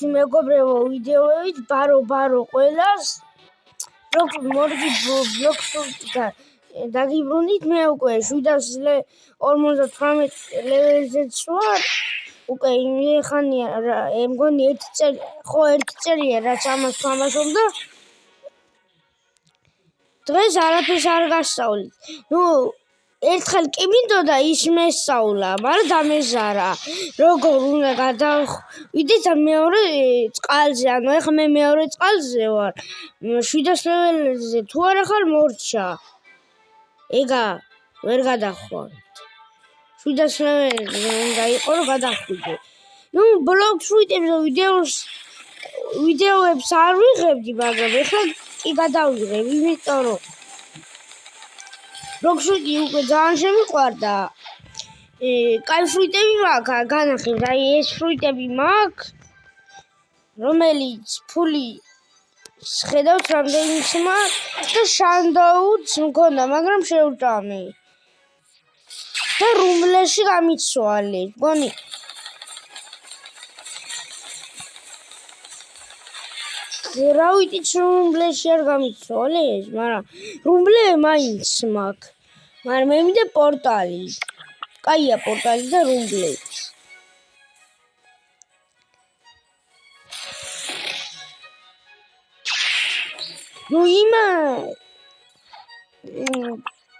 მეგობრებო, ვიდეოებით ბარო ყველას მორგი ბლოქსტა დაგიბრუნდით. მე უკვე 758 ლეველზეც ვარ. უკვე იმიხანია, მგონი 1 წელია რაც ამას თამაშობდა. დღეს არაფერს არ გასწავლით. ერთხელ კი მინდოდა ის მესწავლა, მაგრამ დამეზარა. როგორ უნდა გადავიდეთ მეორე წყალზე, ეხლა მე მეორე წყალზე ვარ. 700 ლეველზე თუ არა ხარ მორჩა. ეგა ვერ გადახვდით. 700 ლეველზე უნდა იყო რომ გადახვიდე. ბლოგს ვიტებსო ვიდეოებს არ ვიღებდი, მაგრამ ეხლა კი გადავიღებ, იმიტომ რომ ბლოგსვიტი უკვე ძალიან შემიყვარდა. კაი ფრუიტები მაქვს, განახილეთ, აი ეს ფრუიტები მაქვს, რომელიც ფული ხედავთ რამდენიც მაქვს და შანდოუც მქონდა, მაგრამ შევჭამე. და რუმბლეში გამიცვალე, მგონი რა ვიცით რუმბლეში არ გამიცვალეს, მაგრამ რუმბლე მაინც მაქვს. მაგრამ მე მინდა პორტალი. კაია პორტალი და რუმბლე.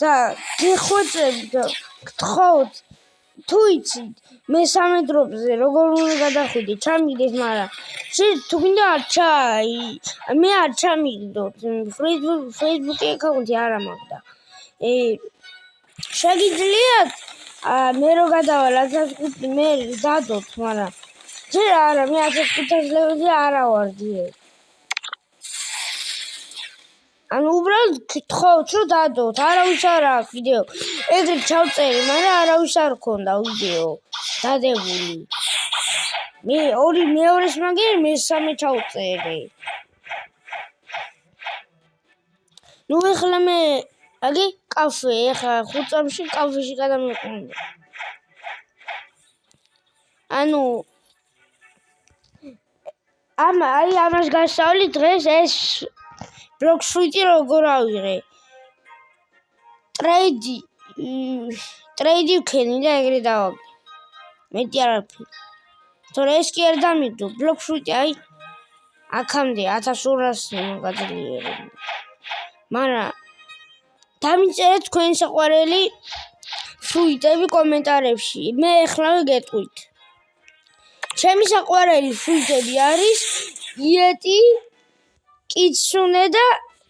და გეხვეწებთ და გთხოვთ თუ იცით მესამე დროპზე როგორ უნდა გადახვიდე, ჩამიგდეთ, მაგრამ თუ გინდა მე არ ჩამიგდოთ. Facebook-ი აკაუნტი არ მაქვს და შეგიძლიათ მე რო გადავალ 1500 მე დადოთ, მაგრამ ჯერ არა, მე 1500 ლეველზე არა ვარ დიახ. უბრალოდ გთხოვთ რომ დადოთ, არავის არ აქვს ვიდეო. ეგრეთ ჩავწერე, მაგრამ არავის არ ქონდა ვიდეო დადებული. მე მეორეს მაგერ მესამე ჩავწერე. ეხლა მე აგი კაფე, ეხლა 5 წამში კაფეში გადამეყვანდა. ამას გასწავლით დღეს ეს ბლოქსვიტი როგორ ავიღე. ტრეიდი ვქენი და ეგრე დავაგე. მეტი არაფერი. თორე ეს კი არ დამიგდო. ბლოქსვიტი აქამდე 1200-ზე გადაძლიერე. მაგრამ დამიწერეთ თქვენი საყვარელი ფრუიტები კომენტარებში. მე ეხლავე გეტყვით. ჩემი საყვარელი ფრუიტები არის იეტი, კიცუნე და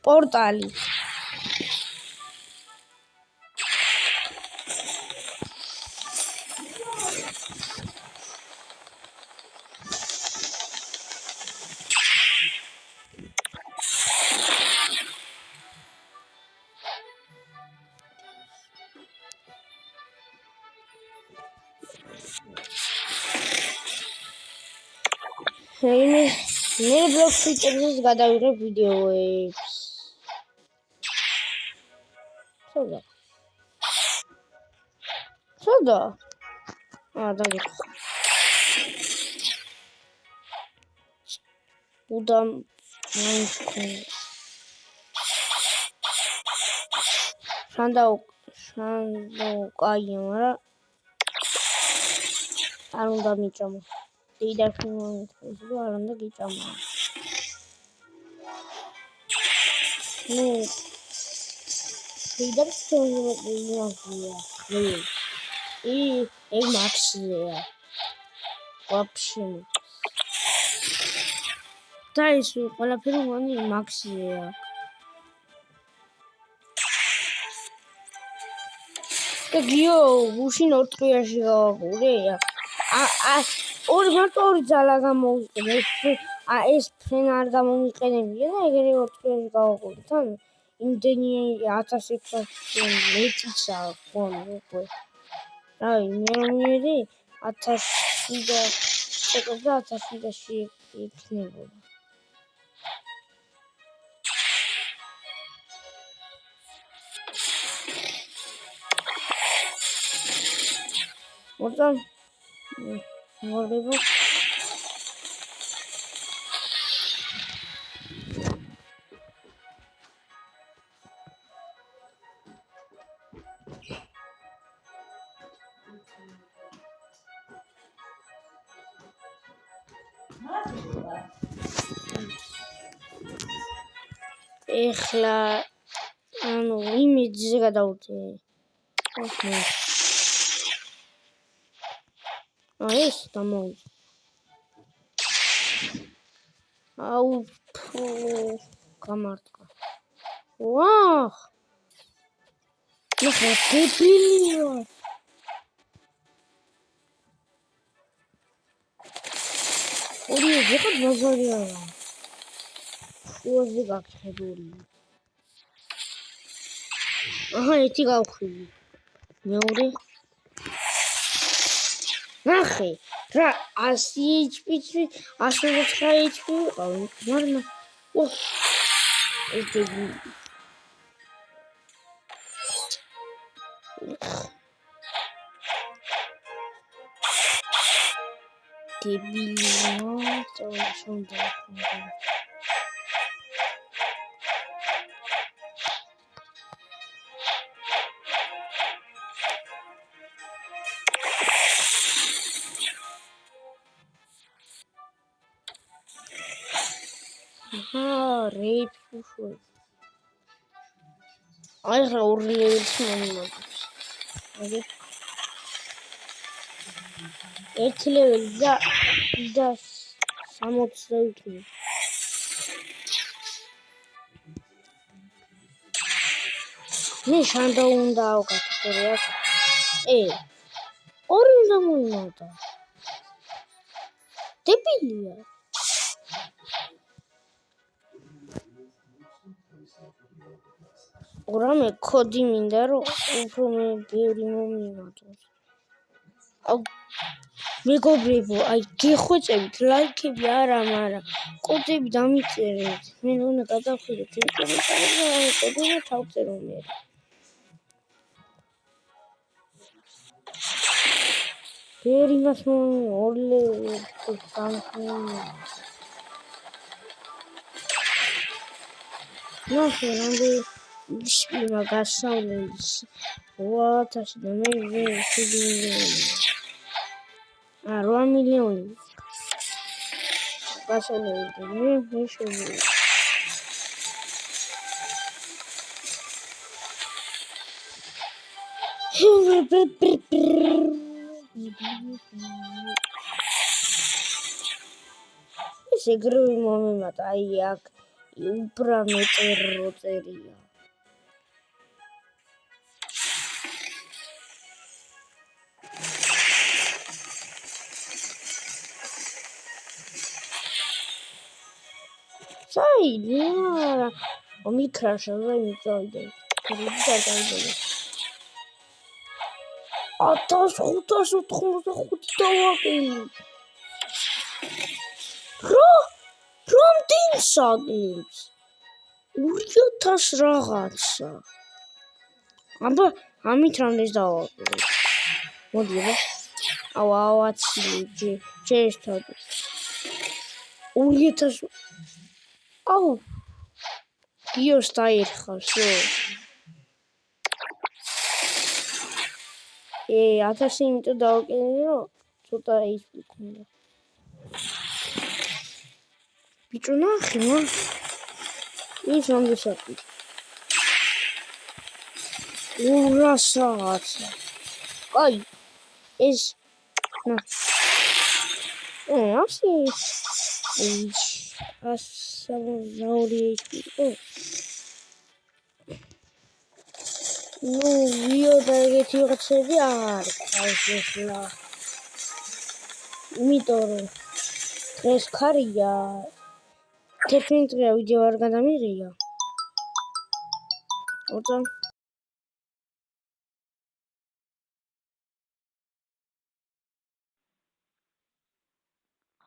პორტალი. მე ბლოქსვიტებს გადავიღებ ვიდეოებს. სოდა? დაგიხო. უდამ მაინც ქონდა. შანდაუ კაია, მაგრამ არ უნდა მიჭამო. დედაში მომიწევს და არ უნდა გიჭამო. დედას თორემ ეგ მაქსია. ვაფშე. და ის ყველაფერი მგონი მაქსია. და გიო, გუშინ 4 დღეში გავაგურე. ორი ძალა გამოვიყენე. ეს ფრენ არ გამომიყენებია და ეგრე 4 დღეში გავაგურე. თან იმდენი 1600 მეტისა გონი უკვე. მე 1000 და შეკრება 1000-ში იქნებოდა. მორგება ეხლა ანუ იმიჯზე გადავდე. ეს დამოვიდა. აუ გამარტყა. ვაჰ! ნახე დებილია. ორი ეხა ბაზარი არა. უაზი გაქებული. აჰა, ერთი გავხვილი. მეორე. ნახე, რა 100 HP-ში 109 HP ვიყავი, მაგრამ ეს დებილი. დებილია, წავშონდა. რეიფუშო. აი რა ორი ლეველს მომიმატებს. აი ერთი ლეველი და 60. მე შანდა უნდა ავკეთო რა. ორი უნდა მოიმატა. დებილია. რამე კოდი მინდა რომ უფრო მე ბევრი მომიმატოს. აუ მეგობრებო, აი გეხვეწებით ლაიქები არა, მაგრამ კოდები დამიწერეთ. მე უნდა გადავხედოთ იმ კოდები თავწერო მე. ბევრი მას ორი ნახე რამდენი შპინა გასავლელის 8000 და მე 7 მილიონი. 8 მილიონი. გასავლელი და მე შევიდე. ეს ეგრევე მომიმატა, აი აქ უბრა მეტერო წერია. საიდე ომიქრაშა ზემიწავდა. ქრიდა დაიბადა. 1585 დავაკელი. რამდენი საგნებს? 2000 რაღაცა. აბა, ამით რამდენს დავაკელი? მოდი რა. ავაცილი ჯერჯერობით. 2000 აუ გიოს დაერხავს რო 1000 იმიტომ დავაკელე რომ ცოტა ის მქონდა ბიჭო ნახე მან ის რამდენსაკი 200 აი ეს ნა ასე ну, вио და ეგეთი რაღაცები არ არის ახლა. იმიტომ რომ დღეს ქარია. 11 დღეა ვიდეო არ გადამიღია. ოღონდ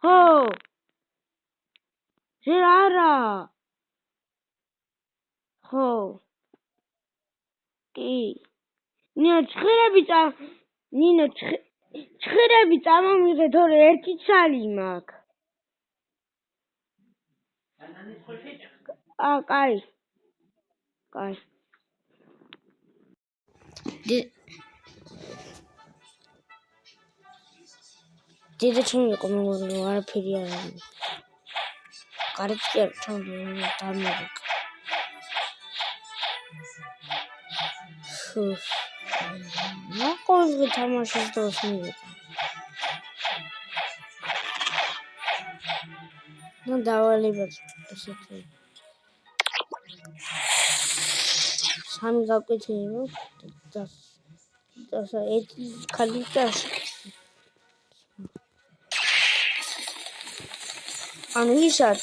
ხო ჟე არა ხო კი ნინო ჭხირები წამომიღე თორე ერთი ცალი მაქვს კაი დედა ჩემი იყო მე არაფერი არ არის გარეთ კი არ ჩავდი დამერეკ. ნაკოლზე თამაშის დროს მივიდა. და დავალებაც ესეთი. სამი გავკეთილი და ერთი ხალი და ანუ ისაც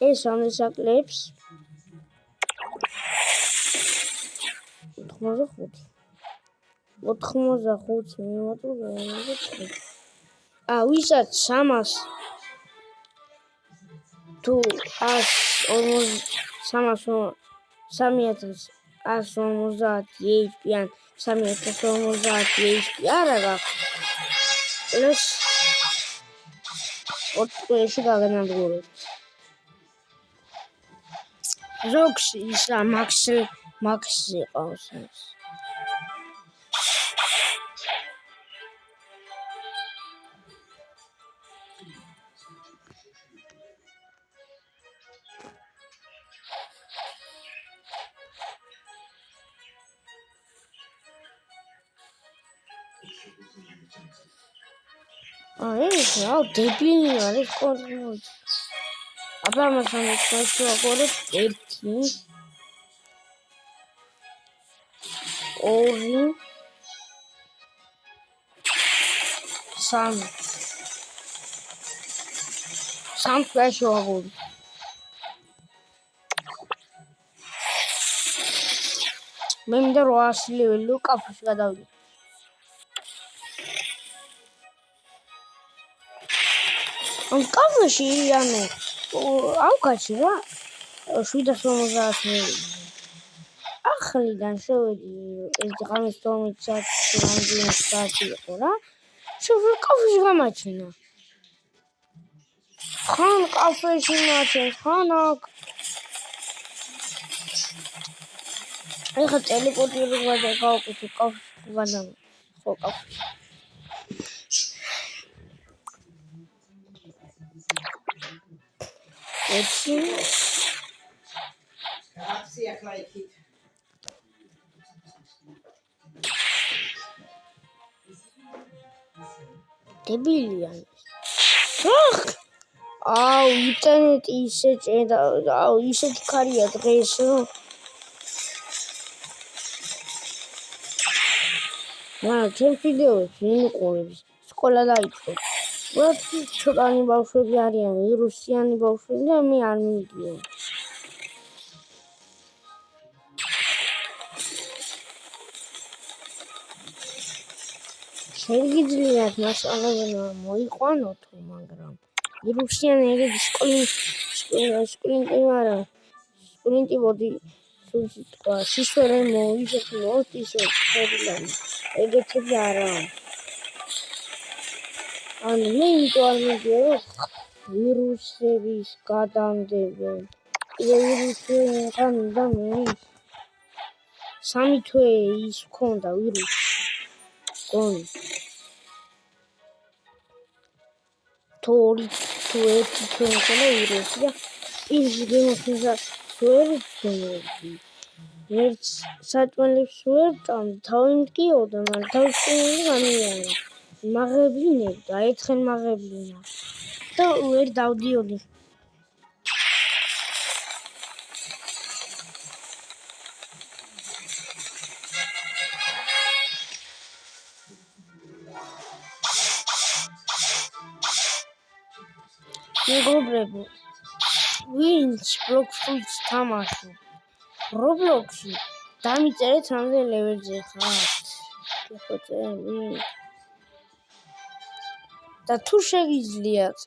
ეს ამისაკლებს 85 მიმოწოდა ვისაც 300 თუ 3150 HP ან 3050 HP არ აქვს ეს ოთხეში გაგანადგურებთ ზოგში ისა მაქსი ყავს ეს ეს რა დებილი არის კონტროლი აბა მასთან შევაგორებ 1 2 3 სამს შევაგორებ მე მინდა 800 ლეველი კაფეში გადავიდე კაფეში ანუ ავკაცი რა 750 ახლიდან შევედი ეს ღამის 12 საათი იყო რა შევედი კაფეში გამაჩინა ხან კაფეში მაჩენ ხან აქ ეხა ტელეპორტირება გავაკეთე კაფეში გადამ ხო კაფეში Grazie, Klaiki. დებილია ინტერნეტი ისე ჭედა ისეთი ქარია დღეს ჩემ ვიდეოებს ვინ უყურებს სკოლა დაიწყო ცოტანი ბავშვები არიან ვირუსიანი ბავშვები და მე არ მივიდიო შეგიძლიათ მასწავლებელი მოიყვანოთ მაგრამ ვირუსიანი სპრინტი არა სპრინტი მოდი თქვა სისხლი მოისხლოთ ისე ხერიდან ეგეთები არა ანუ მე იმიტომ მიდიო ვირუსების გადამდებენ ვირუსები და მე 3 თვე ის ქონდა ვირუსი გონი თორი თუ ერთი თვე ქონდა ვირუსი და ის გემოსა ვერ ვცნობდი ერთ საჭმელებს ვერ წამდი თავი მткиოდა მაგრამ თავი გამიარა მაღებლინებდა ერთხელ მაღებლინა და ვერ დავდიოდი მეგობრებო ვინც ბლოკს თამაშობ რობლოქსში დამიწერეთ რამდენ ლეველზე ხართ გიხოწები და თუ შეგიძლიათ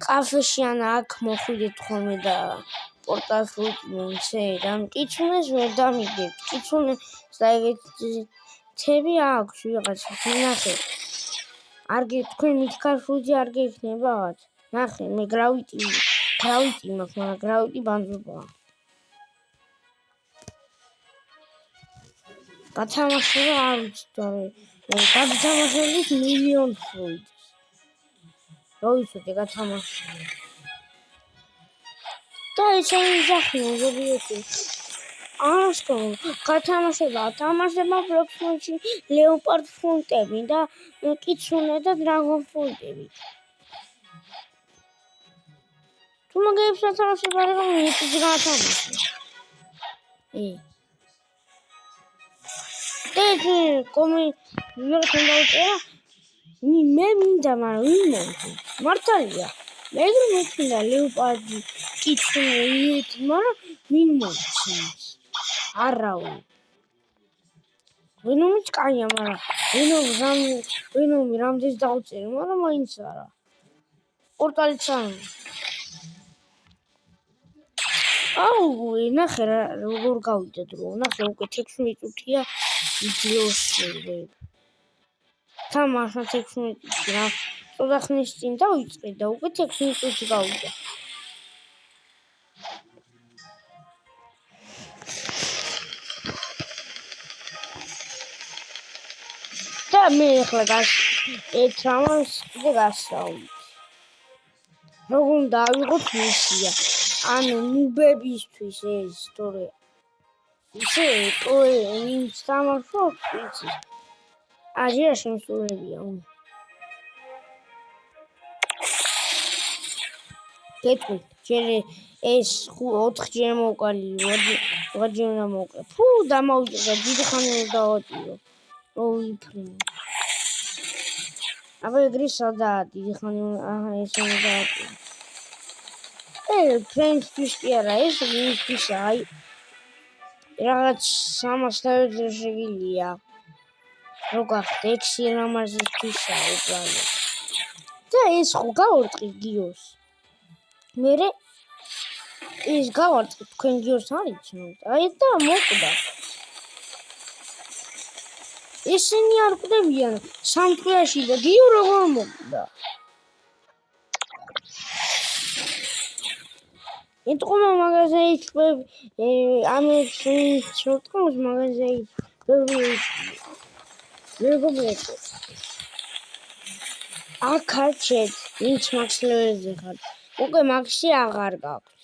კაფეში ან აქ მოხვიდეთ ხოლმე და პორტალს მომცე და მკიცუნეს ვერ დამიგებთ კიცუნეს და ეგეთები აქვს ვიღაცა ნახეთ არ თქვენ მითქარფუძი არ გექნებათ ნახე მე გრავიტი მაქვს მაგრამ გრავიტი ბანძობაა გათამაშება არ ვიცი გადათამაშებით მილიონ ფრუიტს. რო იცოდე გათამაშები. და ეჩემი ძახნა ზოგიერთი. ასკო გათამაშება პროქსიმში ლეოპარდ ფრუნტები და კიცუნე და დრაგონ ფრუნტები. თუ მაგებს ათამაშება რომ ის გათამაშე. კომი ვიღაცა დაუწერა მე მინდა მაგრამ ვიმონდი მართალია მე მეფინდა ლეოპარდი კიცუნე იეთი მაგრამ ვინ მომჩენს არავინ ვინმე კაია მაგრამ ვინმე რამდენს დაუწერე მაგრამ მაინც არა პორტალიც არა აუ ნახე როგორ გავიდა დრო ნახე უკვე 16 წუთია ვიდეოსი თამაშა 16 წუთი რა ცოტა ხნის წინ დავიწყე და უკვე 16 წუთი გავიდა და მე ახლა ერთ რამას კიდე გასწავლით როგორ უნდა ავიღოთ მისია ანუ ნუბებისთვის ეს თორე ისე ის თამაშობს იცი აჟია შემსრულებია გეტყვით ჯერ ეს 4 ჯერ მოვკალი 8 ჯერ უნდა მოვკლა ფუ დამავიწყდა დიდი ხანი ვერ დავატირო რო ვიფრინო აბა ეგრე სადაა დიდი ხანი ეს უნდა დავატირო ფრენდსთვის კი არა ეს მისთვის აი რაღაც 300 ლეველი შეგილია რო გახდე 6 ლამაზისთვისა უბრალოდ და ეს ხო გავარტყი გიოს მერე ის გავარტყი თქვენ გიოს არიცნობთ აი და მოკვდა ისინი არ კვდებიან სამწუხაროში და გიო როგორ მოკვდა იტყობა მაგაზეი ამებს შევტყობს მაგაზეი მეგობრებო აკაჩეთ ვინც მაქს ლეველზე ხარ უკვე მაქსი აღარ გაქვს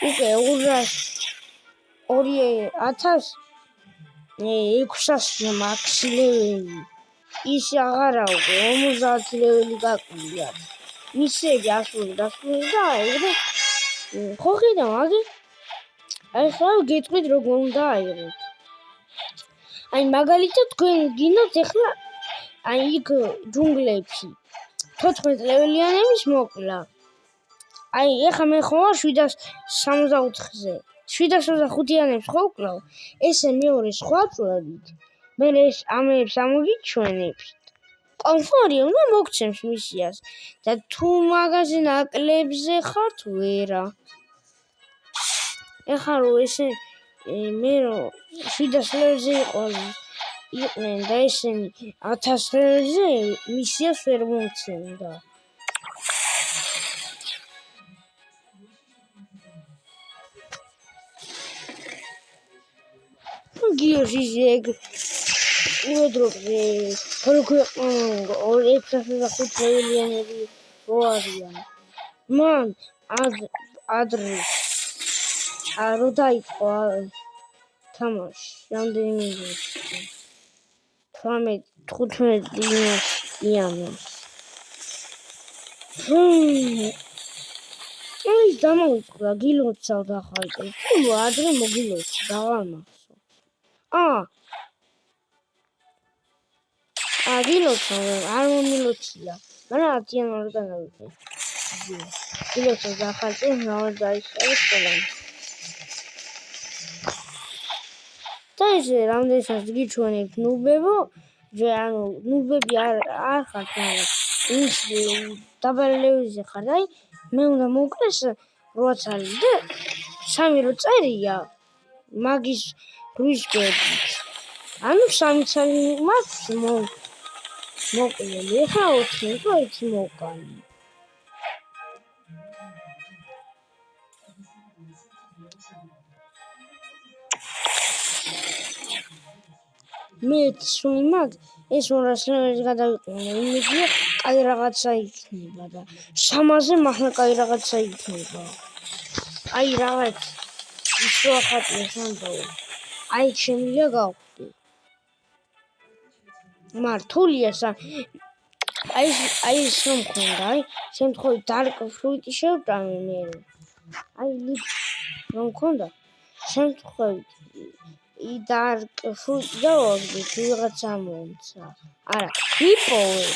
უკვე 2600 მაქსი ლეველი ის აღარა უკვე 50 ლეველი გაკვირია მისები ასული და ეგრე ხო ხედავ აგი აი ხა გეტყვით როგორ უნდა აიღოთ აი მაგალითად თქვენ გინდათ ახლა აი იქ ჯუნგლებში 14 ლეველიანების მოკლა აი ახლა მე ხო 764-ზე 765-იანებს ხო ვკლავ ესე მეორე სხვა წვევით მე ეს ამებს ამოგიჩვენებს კონფორი უნდა მოგცემს მისიას და თუ მაგაზე ნაკლებზე ხართ ვერა ეხლა რო ესე მე რო 700 ლეველზე იყვნენ და ესენი 1000 ლეველზე მისიას ვერ მომცემდა გიოშის ეგ უედროზე ქორქო 205 ლეველიანები რო არიან მან ადრე რო დაიწყო თამაში რამდენი მინუტი 15 იანვარს აი დამოვიწყდა გილოცავ და ხალხი თუ ადრე მოგილოცავ დავამახსო გილოცავ არ მომილოცია მაგრამ 10 იანვარს განავიდე გილოცავ და ხალხი მრავალ დაიშალეს ყველანი და ესე რამდენსაც გიჩვენებთ ნუბებო ანუ ნუბები არ ხართ მაგრამ ის დაბალი ლეველზე ხარ აი მე უნდა მოკლეს 8 და 3 რო წერია მაგის რუისბერგით ანუ 3 წელი მაქვს მოკლე ახლა 4 რო ის მოვკალი მე სული მაგ ეს 200 ლეველი გადავიყენე, იმედია კაი რაღაცა იქნება და 300-ზე მართლა კაი რაღაცა იქნება. აი რაღაც ის რო ახატეს ამბავ. აი შემიძლია გავხდი. მართულია აი ეს რომ მქონდა, აი შემთხვევით dark fruit შევტანე მე. აი რომ მქონდა შემთხვევით dark fruit დავაგდით ვიღაცა მომცა. არა, ვიპოვე.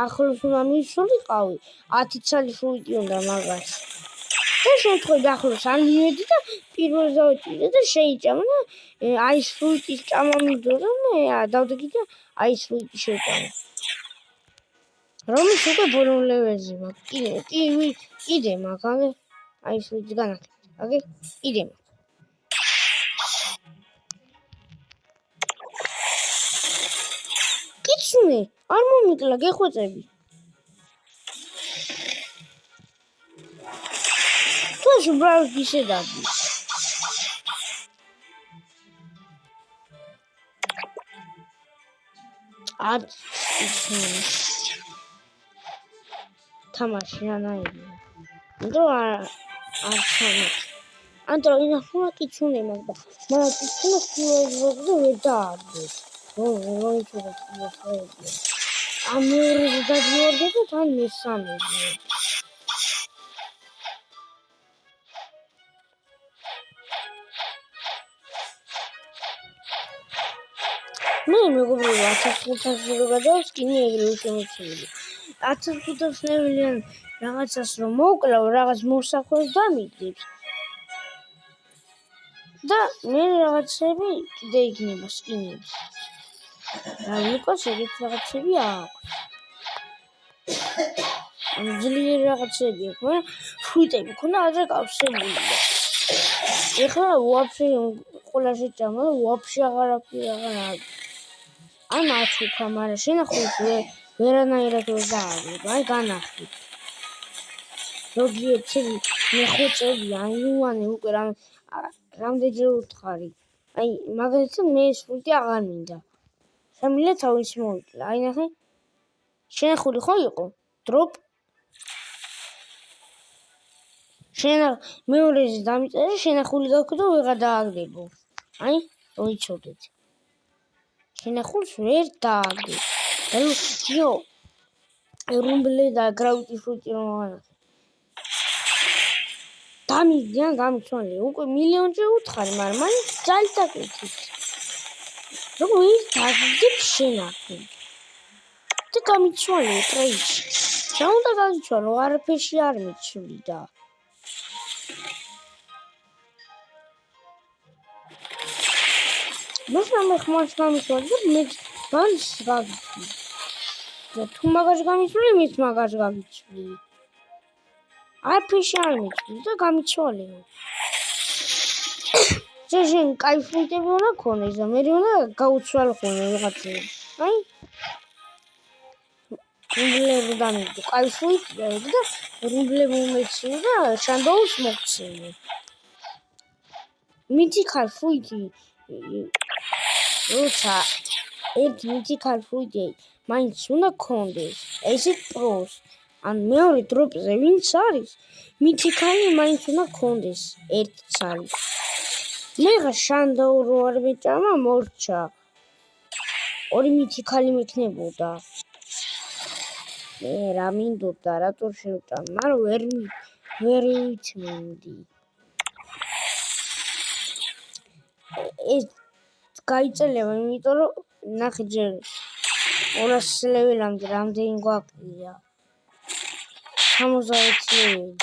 ახლოს უნდა მივსულიყავი 10 ცალი ფრუიტი უნდა მაგას. და შემთხვევით ახლოს არ მივედი და პირველს დავეჭირე და შეიჭამა და აი ეს ფრუიტის ჭამა მიდო მე დავდეგი და აი ეს ფრუიტი შევჭამე. რომის უკვე ბოლო ლეველზე მაქვს. კიდე მაქვს, აი ეს ფრუიტი განახეთ. აგე კიდე მაქვს. კიცნე, არ მომიკლა გეხვეწები. თუ უბრალოდ ისე დადი. არ თამაში ანაირია. ნუ არ თამაში. ანტრო ინა ხმა კიცუნე მაგდა. მაგრამ კიცუნე ხუაზრობზე ვერ დაარდე. რომ ისე ამერზე დადიორდე და თან მესამეზე. მე მეგობრებო 1500 რო გადავსკინე ეგრევე შემოწმული. 1500 ლეველიან რაღაცას რომ მოკლავ, რაღაც მოსახვევს დამიგდებს. და მე რაღაცები კიდე იქნება სკინები. რა ვიყოს ეგეთ რაღაცები აქვს. ძლიერი რაღაცები აქვს, მაგრამ ფრუიტები ქონა ადრე გავსებული. ეხლა ვაფშე ყველა შეჭამა და ვაფშე აღარაფერი აღარ არის. ან აჩუქა, მაგრამ შენახულს ვერანაირად ვერ დააგებ, აი განახით. ზოგიერთი მეხვეწები, აი უანე უკვე რამდენჯერ უთხარი. აი მაგალითად მე ეს ფრუიტი აღარ მინდა. შემიძლია თავისი მოვიკლა. აი ნახე. შენახული ხო იყო? დროპ. მეორეზე დამიწერე, შენახული გაქვს და ვეღარ დააგდებო. აი, მოიცოდეთ. შენახულს ვერ დააგდებ. რუმბლე და გრავიტი ფრუიტი რომ აღანახე. დამიგდი ან გამიცვალე. უკვე მილიონჯერ უთხარი, მაგრამ მაინც ძალით აკეთებ. როგორ ის დაგიგებ შენახე. და გამიცვალე ტრეიში. რა უნდა გამიცვალო? არაფერში არ მიცვლი და. მოსამე ხმას გამიცვალე და მე განს გავიცვლი. და თუ მაგას გამიცვლი, მეც მაგას გავიცვლი. არაფერში არ მიცვლი და გამიცვალე. შენ კაი ფრუიტები უნდა ქონდეს და მე უნდა გაუცვალო ხოლმე ვიღაცები. აი რუმბლები დამიგდი. კაი ფრუიტი და რუმბლები უმეცნე და შანდოუს მოგცემე. მითიკალ ფრუიტი როცა ერთი მითიკალ ფრუიტი მაინც უნდა ქონდეს. ესეთ პროს ან მეორე დროპზე ვინც არის მითიკალი მაინც უნდა ქონდეს ერთი ცალი. მეგა შანდაუ რო არ მეჭამა მორჩა. ორი მითიკალი მექნებოდა. რა მინდოდა რატო შევჭამ, მაგრამ ვერ ვიცმენდი. ეს გაიწელება, იმიტომ რომ ნახე ჯერ 200 ლეველამდე რამდენი გვაქვს? 60 ლეველი.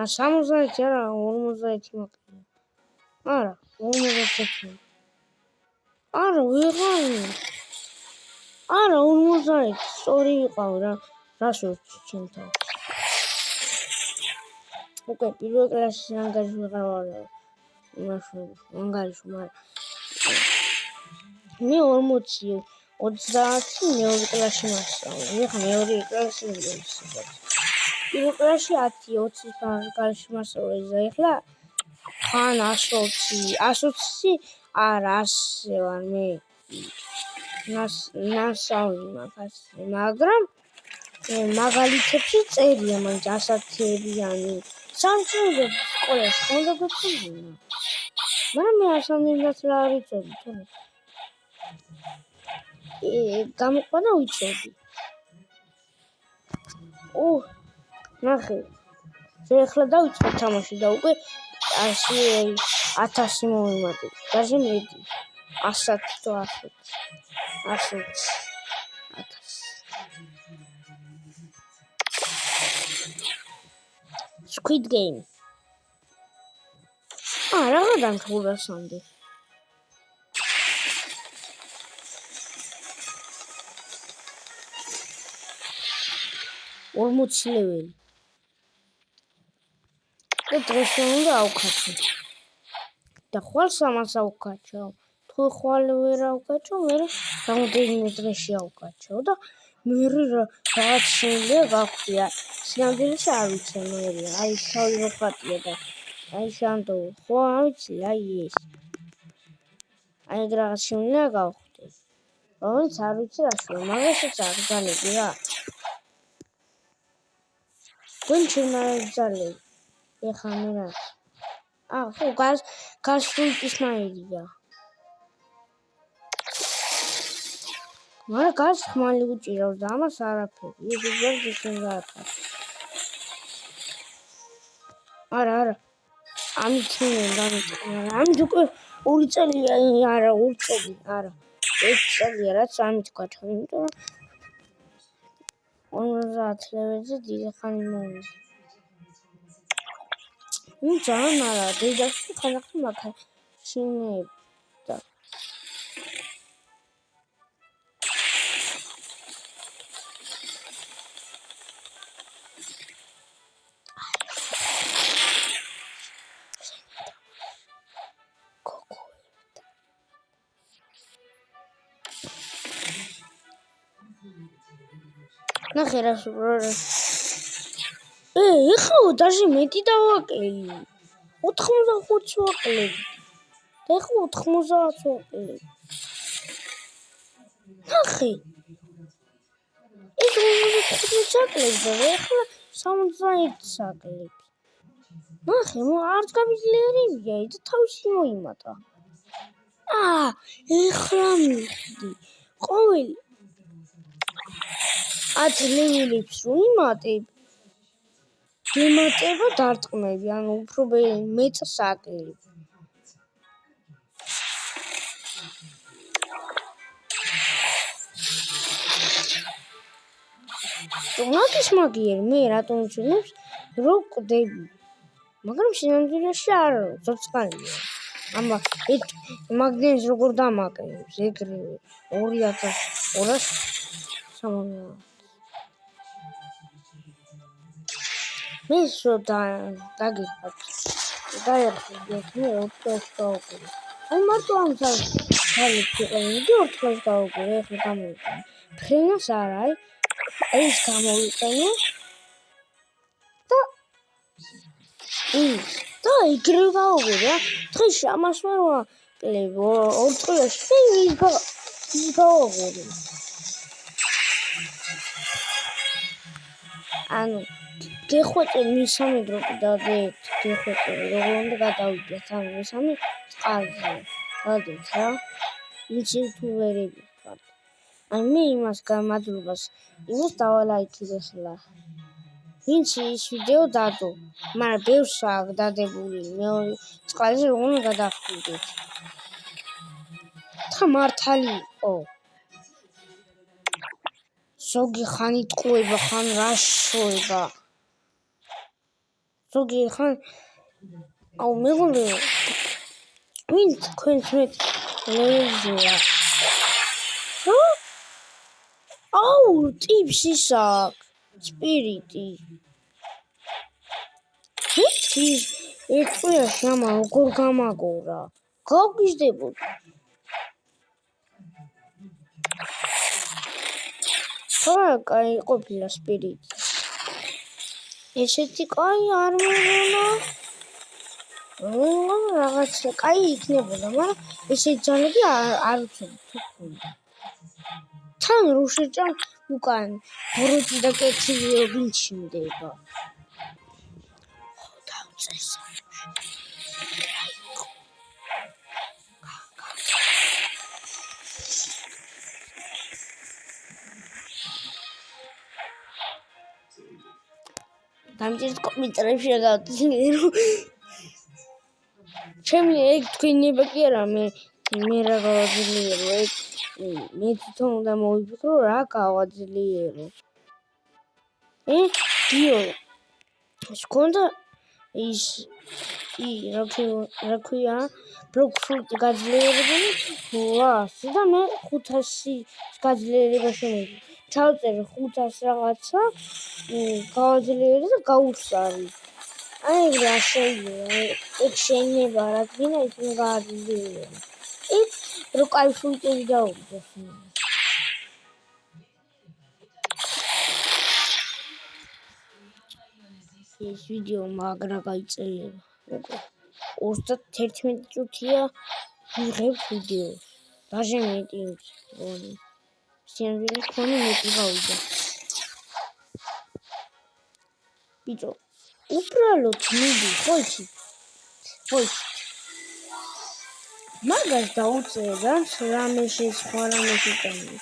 60 არა 50 მაქვს. არა 51. არა ვეღარ. არა 50 სწორი ვიყავ რას ვერჩი ჩემთან. უკვე პირველ კლასში ანგარიში ვეღარ ვარ. იმაში ანგარიში მაგრამ მე 40 30 მეორე კლასში მასწავლე. ეხლა მეორე კლასში ვიყავ. პირველ კლასში 10 20 კლასში მასწავლე და ეხლა ხან 120 არა ასე ვარ მე ნასწავლი მაგას მაგრამ მაგალითებში წერია მაინც ასათებიანი სამწუხაროდ სკოლაში ხონდა გეცნობინა მაგრამ მე ასამდენად რა ვიცოდი თორე გამოყვანა ვიცოდი ნახე ახლა დავიწყე თამაში და უკვე 1000 მოვიმატე даже მეტი 100 თუ 100 Squid Game რა დამხურა სამდე 40 ლეველი და დღეს უნდა ავკაჩო და ხვალ სამას ავკაჩო თუ ხვალ ვერ ავკაჩო მე რამდენიმე დღეში ავკაჩო და მე რაღაც შეიძლება გავხდია სინამდვილეში არ ვიცი მე აი შავი როხატია და აი შანდო ხო არ ვიცი აი ეს აი რაღაც შეიძლება გავხდე რომელიც არ ვიცი რაშია მაგასაც არ ძალები რა ვინ შემაძალე ეხა მე რა ხო გასულტის მაერია მაგრამ გას ხმალი უჭირავს და ამას არაფერი ის უბრალოდ ისინი არა ამით ამით უკვე 2 წელია არა 2 წელი არა 1 წელია რაც ამით გაჩვენ იმიტომ რომ 50 ლეველზე დიდი ხანი მოვიდა ძალიან არა დედაში ხანახი მაქაშინებდა ნახე რა ეხლა даже მეტი დავაკლები 85 ვაკლები და ეხლა 90 ვაკლები ნახე ეს 55 აკლებს და ეხლა 71 აკლებს ნახე არც გამიძლიერებია და თავისი მოიმატა ეხლა მივხვდი ყოველი 10 ლეველებს რომ იმატებ გემატება დარტყმები ანუ უფრო მეწს აკლებ მაგის მაგიერ მე რატომ ვჩვენებს რო კვდები მაგრამ სინამდვილეში არ ცოცხალია ამა მაგნეზ როგორ დამაკლებს ეგრევე 2200 მე შოდა დაგიხართ დაერხეთ მე 4 წელი აი მარტო ამ ხალხი იყენდი 4 წელი გავუგე ახლა გამოვიყენე ფრენას არა ეს გამოვიყენე და ეგრევე გავუგე რა დღეში ამას ვერ ვაკლებ 2 წელში ის გავუგე ანუ გეხვეწე მისამე დრო და გეხვეწე როგორ უნდა გადავიდეთ ამ მისამე წყალზე გადეთ რა იცი თუ ვერები ვარ აი მე იმას გამადლობას იმას დავალაიქებ ახლა ვინც ის ვიდეო დადო მაგრამ ბევრს აქვს დადებული მეორე წყალზე როგორ უნდა გადავიდეთ თა მართალი იყო ზოგი ხანი ტყუება ხან რაშოება ზოგი ხან მეგონი ვინ თქვენს მეც ლევზია ტიპს ისა სპირიტი ის ეკვია შამა როგორ გამაგორა გავგიჟდებოდი კაი ყოფილა სპირიტი ესეთი კაი არ მეგონა რაღაც კაი იქნებოდა, მაგრამ ესე ძალები არ ვიცოდი თუ ქონდა. თან რო შეჭამ უკან ბოროტი და კეთილი ვინ ჩნდება. ხო დავწეს. დამჭირს კომენტარებში გადავწირო. ჩემი ეგ თქვენება კი არა მე რა გავაძლიერო ეგ მე თვითონ უნდა მოვიფიქრო რა გავაძლიერო. დიო შქონდა ის რა ქვია ბროკფრუტი გაძლიერებული 800 და მე 500 გაძლიერება შემიძლია. ჩავწერე 500 რაღაცა გავაძლიერე და გაუსწარი. აი რა შეიძლება ეგ შეიძლება რა გინდა ის გააძლიერო. იქ რო კაი ფუნქციები დაუგდოს. ეს ვიდეო მაგრა გაიწელება. 31 წუთია ვიღებ ვიდეო. დაჟე მეტი ვონი. სიამოვნებით ხონი მეტი გავიდა. ბიჭო, უბრალოდ მიდი, ხო იცი? მაგას დაუწერე და რამე შეცვალა რამე შეტანა.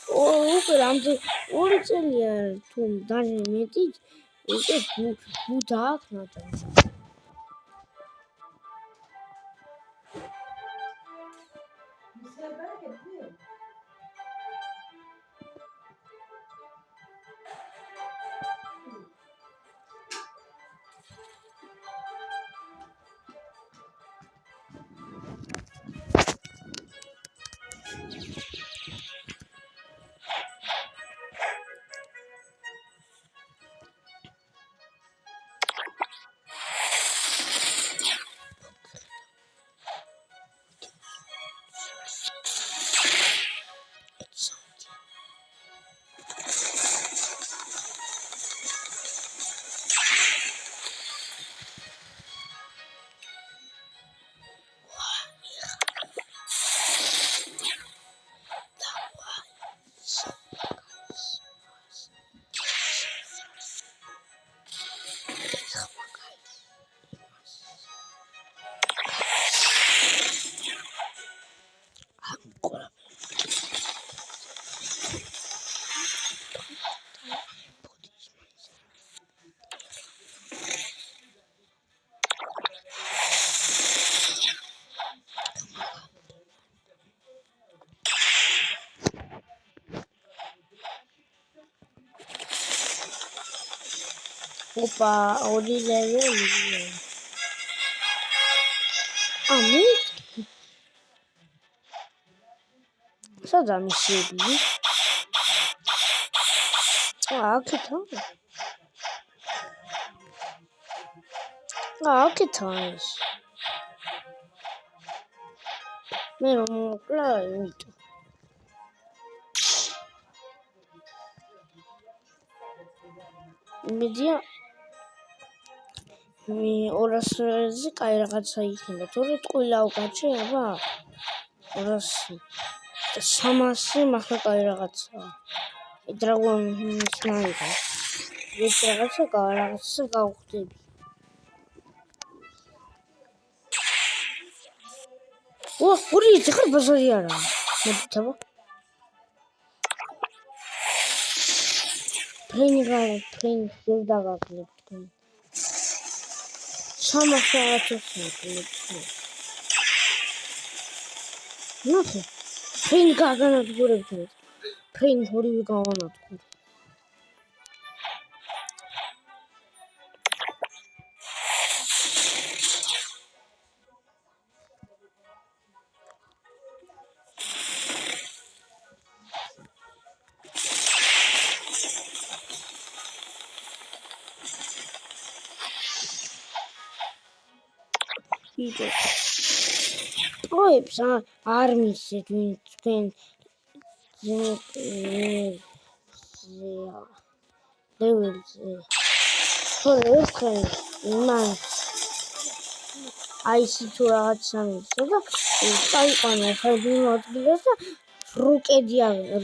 უკვე რამდენი 2 წელია თუ დაჟე მეტი უკვე ბუდა აქვს ნაჭამს. Opa, ორი ლეველი. ამი სადამი შები? აქეთან. აქეთან. მე რომ მოკლა იმიტომ. მედია მე 200-ზე კაი რაღაცა იქნება. თორე ტყუილა უკაჩე, აბა 200. 300 მახლა კაი რაღაცა. დრაგონის ნაირა. ეს რაღაცა გავხდები. ორი ეხლა ბაზარი არა. მოდით აბა. ფრენი ვერ დაგაგლებთ თქვენ. 300 ნახე. ფრენი გაგანადგურებთ. ფრენი ორივე გავანადგურე. ვიდეო. პროებს არ მისცეთ თქვენ ლეველზე. თორე ერთხელ იმას აი ისე თუ რაღაცა მისცა და წაიყვანა ხალხურ ადგილას და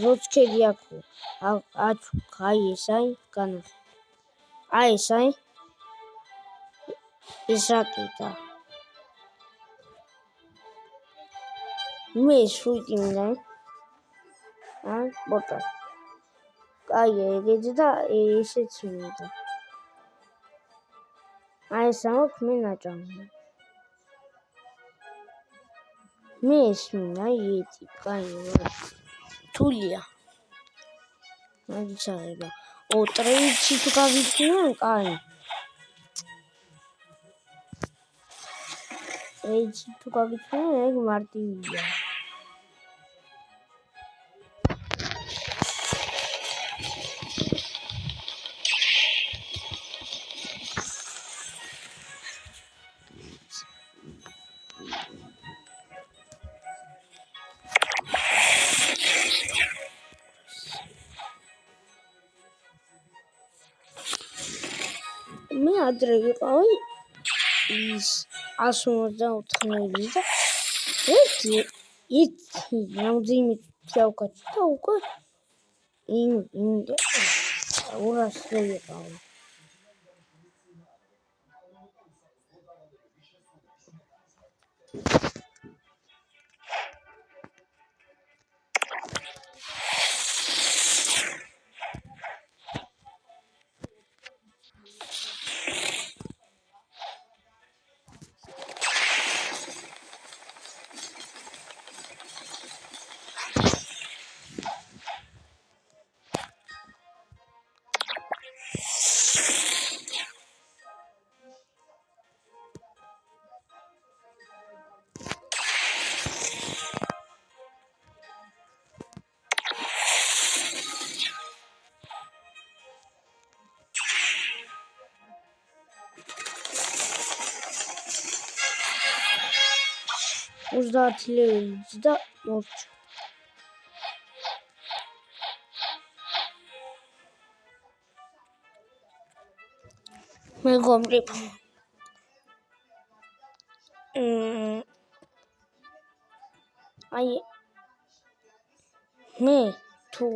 როც ქედი აქვს აი ეს აი განახი აი ეს აი ეს რაკეტა მე შვიდი მინდა ბოტა აი ეგეც და ესეც მინდა აი ეს ამოქ მე ნაჭამი მე ეს მინდა იეთი კაი თულია მაგის აღება ტრეიჩი თუ გავიქნიან კაი ტრეიჩი თუ გავიქნიან ეგ მარტივია მე ადრე ვიყავი ის 154 და ერთი რამდენი გავკეთე და უკვე იმ 200 ვიყავი ოცდაათი ლეველი და მორჩა მეგობრებო აი მე თუ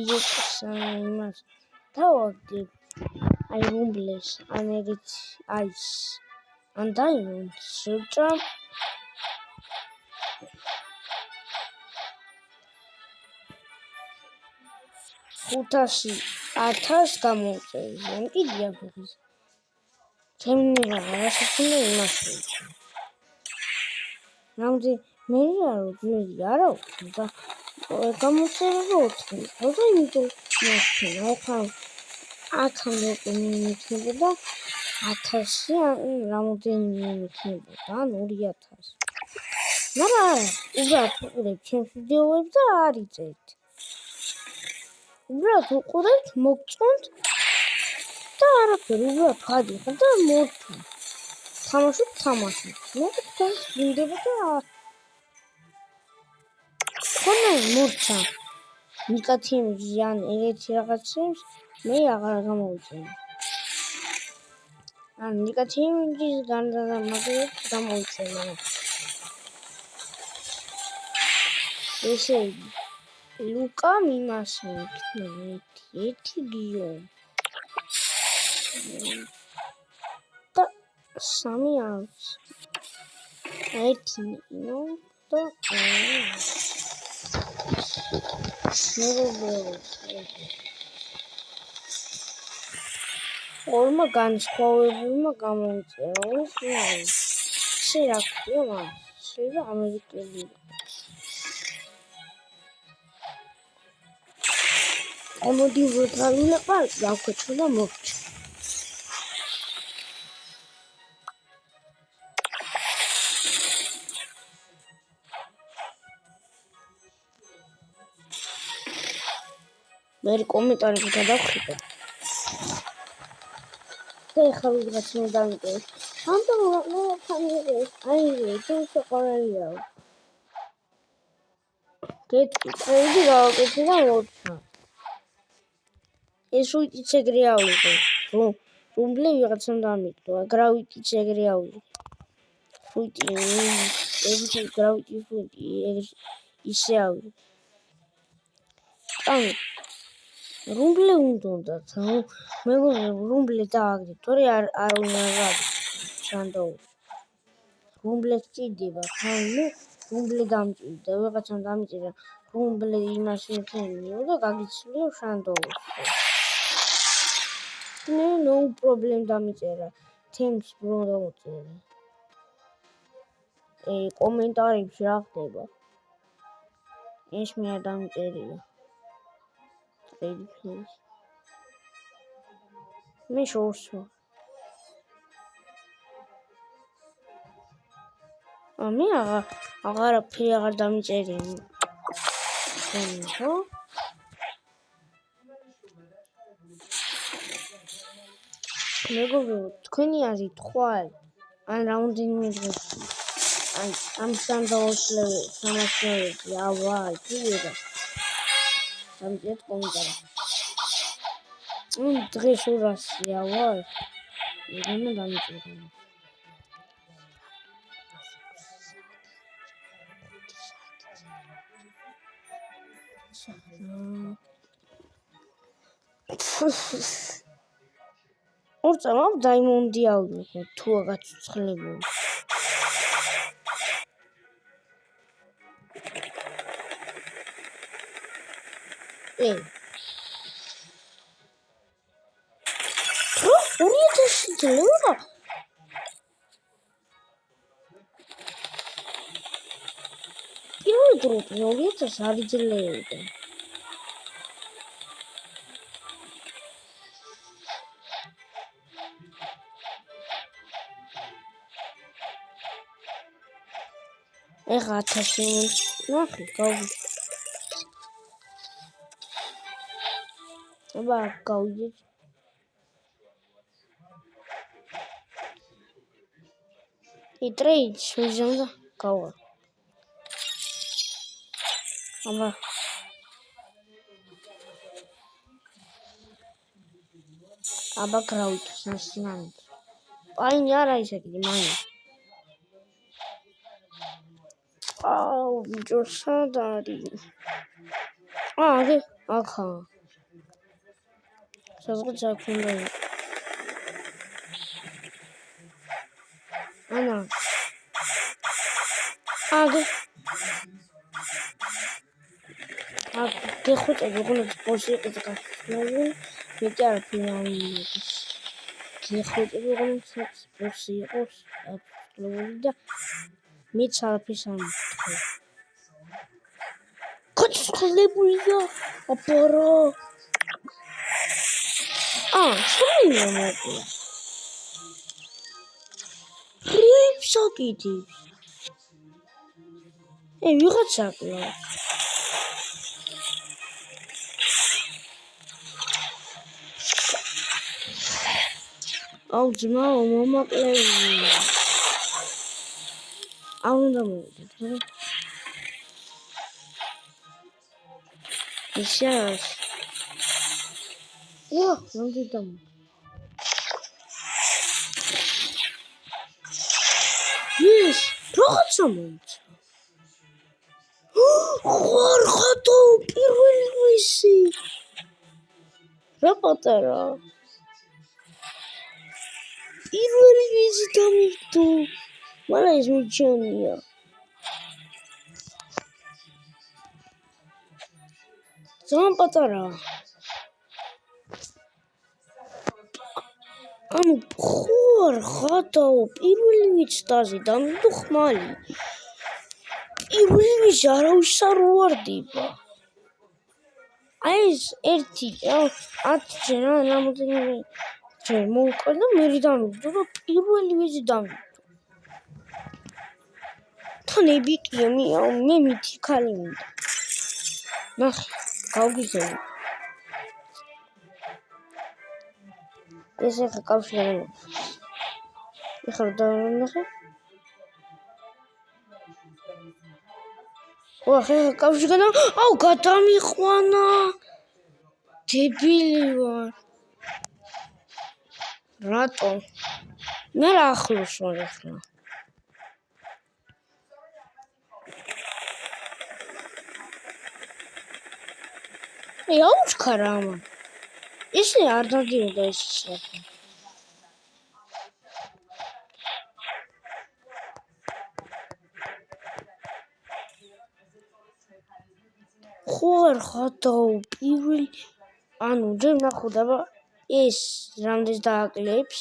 იეტს იმას დავაგდებ აი რუმბლეს ან ეგეც აის ან დაიმონდ შევჭამ 500,000 გამოვწერს ან კიდია ფეხის ჩემი რაღაცა უნდა იმასო ნამდვილ მე არა და გამოწერა 4 და იმიტომ მოხდა ახლა მითნებოდა 1000 ან რამდენი მითნებოდა ან 2000 მაგრამ უბრალოდ უყურებ ჩემს ვიდეოებს და არიწეთ უბრალოდ უყურებთ მოგწონთ და არაფერი უბრალოდ გადიხარ და მორჩა თამაშობ მე თქვენს გინდება და ხონა მორჩა მიკათიმი ან ეგეთი რაღაცებს მე აღარ გამოვიწევი ან მიკათიმის განზამაგრებს გამოვიწევი ესე ლუკა მიმას მიქნა ერთი გიო და 300 ერთი ნო და ორმა განსხვავებულმა გამოიწერა ის შეიძლება მას შეიძლება ამერიკელი მოდი ვუძრავილება გავქეჩო და მოვჭ მე კომენტარები გადავხიტე და ეხლა ვიღაც მე დამიტოვე ამდენ მე თამიღეს აი თუ შეყარია გეტყვი გავაკეთე და მოვჭა ეს უიტიც ეგრე ავიღე რომ რუმბლე ვიღაცამ დამიტოვა გრავიტიც ეგრე ავიღე fruity, gravity fruity, ისე ავი. Am, rumble უნდა მეგობრებო, rumble დააგდეთ, თორე არ უნდა შანდაუ. rumble წიდება, ხანუ rumble დამჭირდა, ვიღაცამ დამჭირდა, rumble იმას მქენიო და გაგიცლიო შანდაუ. No problem დამიწერა. Thanks bro დამიწერა. კომენტარებში რა ხდება? ეს მე არ დამწერია. მე შორსო. მე აღარაფერი აღარ დამიწერია. ხო? მეგობრებო, თქვენი აზრით ხვალ ან რამდენიმე დღეში ამ სამასლევებში ავალ კიდე დამჭერეთ კომენტარი. დღეს 200 ავალ იგონა დამჭერე. ორწამავ დაიმონდი ავიღო თუ აგაცოცხლებო. ძლევა პირველ დროზე 2000 არის ძლევა. ეხა 1000 ნახე გავიდე. აბა გავიდე. Trade შევიზამდა გავა. აბა გრავით სასინანი. აინი არა ისე კიდე მაინც. ბიჭო სად არის? ადი ახა. საზღვრით აქ უნდა იყო. ანა. ადი. გეხუტები გონებს ბოსი იყიც გასწავლები. მეტი არაფერი არ მიდის. გეხუტები გონებს ბოსი იყოს გასწავლები და მეც არაფერს არ მithქე. გასწავლებულია აპარა. შენია მოკლა. რიფსაკიდი. ვიღაცა კლა. ძმაო მომაკლევია. უნდა მოვიდეთ, ხო? ისეს. ნამდვილად. ის რაღაცა მომცა. ხარხატო პირველი ვისი. რა პატარა. პირველი ვიზი დამიდო. მაგრამ ეს მიჩვენია. ძალიან პატარა. ხარხატო პირველი ვიზი დაზე დამიდო ხმალი. პირველი ვიზი არავის არ უვარდება. ეს ერთი 10 ჯერ რამოდენიმე ჯერ მოვუყარ და მე დამიდო და პირველი ვიზი დამიდო. თან ებიკია მე მითიქალი მინდა. ნახე გავგიზავი. ეს ახლა კავშირი არა. ეხლა დავინახე. ახლა კავშირი გადა. გადამიყვანა. დებილი ვარ. რატო? მე რა ახლოს ვარ ახლა. აუჩქარა ამან. ისინი არ დადიოდა ეს ისრაფი. ხო არ ხადაო პირველი ანუ ჯერ ნახოთ აბა ეს რამდენს დააკლებს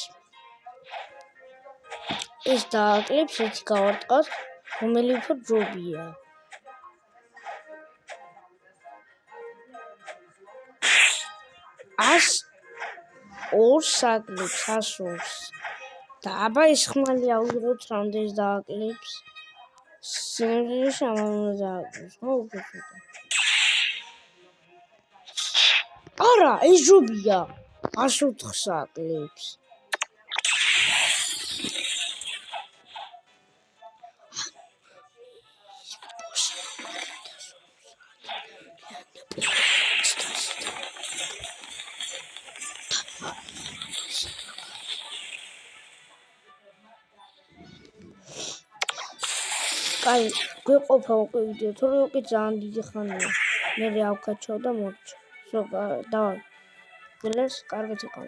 ეს დააკლებს ერთი გავარტყავთ რომელი უფრო ჯობია ორს აკლებს 100-ს და აბა ეს ხმალი ავიღოთ რამდენს დააკლებს სინამდვილეში ამან უნდა დააკლებს ხო უფრო ცოტა არა ეს ჯობია 104-ს აკლებს კაი, გვეყოფა უკვე ვიდეო, თორე უკვე ძალიან დიდი ხანია. მე ავკაჩავ და მორჩა. დავაი. გულეს კარგად იყავ.